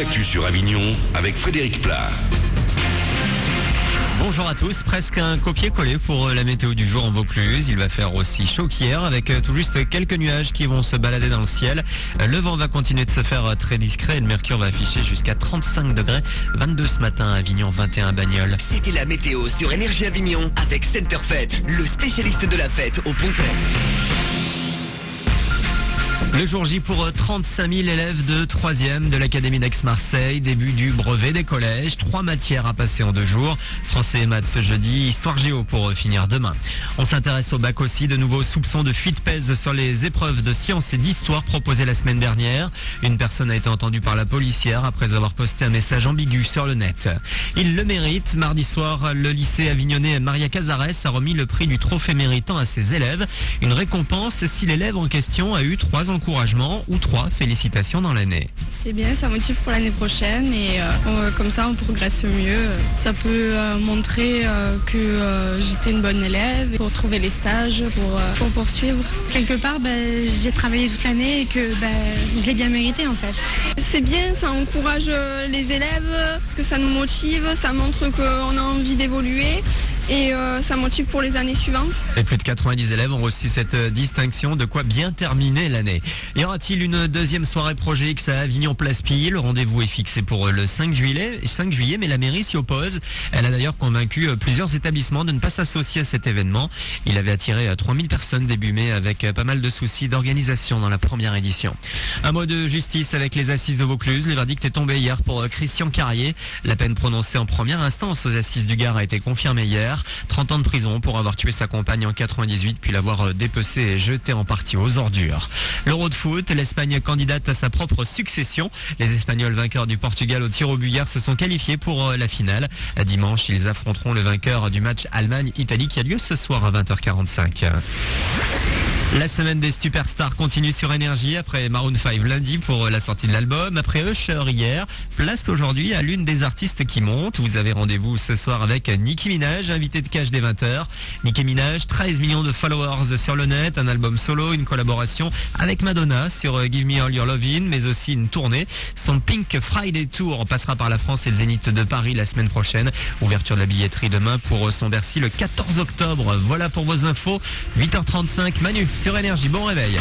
l'actu sur Avignon avec Frédéric Plat. Bonjour à tous, presque un copier-coller pour la météo du jour en Vaucluse. Il va faire aussi chaud qu'hier avec tout juste quelques nuages qui vont se balader dans le ciel. Le vent va continuer de se faire très discret et le mercure va afficher jusqu'à 35 degrés. 22 ce matin à Avignon, 21 à Bagnols. C'était la météo sur Énergie Avignon avec Centerfet, le spécialiste de la fête au Pontet. Le jour J pour 35 000 élèves de 3e de l'Académie d'Aix-Marseille. Début du brevet des collèges. 3 matières à passer en 2 jours. Français et maths ce jeudi. Histoire géo pour finir demain. On s'intéresse au bac aussi. De nouveaux soupçons de fuite pèsent sur les épreuves de sciences et d'histoire proposées la semaine dernière. Une personne a été entendue par la policière après avoir posté un message ambigu sur le net. Il le mérite. Mardi soir, le lycée avignonnais Maria Casares a remis le prix du trophée méritant à ses élèves. Une récompense si l'élève en question a eu 3 encouragements ou 3 félicitations dans l'année. C'est bien, ça motive pour l'année prochaine et comme ça on progresse mieux. Ça peut montrer que j'étais une bonne élève pour trouver les stages, pour poursuivre. Quelque part, j'ai travaillé toute l'année et que je l'ai bien mérité en fait. C'est bien, ça encourage les élèves parce que ça nous motive, ça montre qu'on a envie d'évoluer et ça motive pour les années suivantes. Et plus de 90 élèves ont reçu cette distinction, de quoi bien terminer l'année. Y aura-t-il une deuxième soirée Projet X à Avignon Place Pille? Le rendez-vous est fixé pour le 5 juillet, mais la mairie s'y oppose. Elle a d'ailleurs convaincu plusieurs établissements de ne pas s'associer à cet événement. Il avait attiré 3000 personnes début mai avec pas mal de soucis d'organisation dans la première édition. Un mot de justice avec les assises de Vaucluse. Le verdict est tombé hier pour Christian Carrier. La peine prononcée en première instance aux assises du Gard a été confirmée hier. 30 ans de prison pour avoir tué sa compagne en 98 puis l'avoir dépecée et jetée en partie aux ordures. L'Euro de foot, l'Espagne candidate à sa propre succession. Les Espagnols vainqueurs du Portugal au tir au but hier se sont qualifiés pour la finale. Dimanche, ils affronteront le vainqueur du match Allemagne-Italie qui a lieu ce soir à 20h45. La semaine des superstars continue sur Énergie après Maroon 5 lundi pour la sortie de l'album, après Usher hier. Place aujourd'hui à l'une des artistes qui monte. Vous avez rendez-vous ce soir avec Nicki Minaj, invité de Cash dès 20h. Nicki Minaj, 13 millions de followers sur le net, un album solo, une collaboration avec Madonna sur Give Me All Your Lovin', mais aussi une tournée. Son Pink Friday Tour passera par la France et le Zénith de Paris la semaine prochaine. Ouverture de la billetterie demain pour son Bercy le 14 octobre. Voilà pour vos infos. 8h35, Manu sur Énergie. Bon réveil.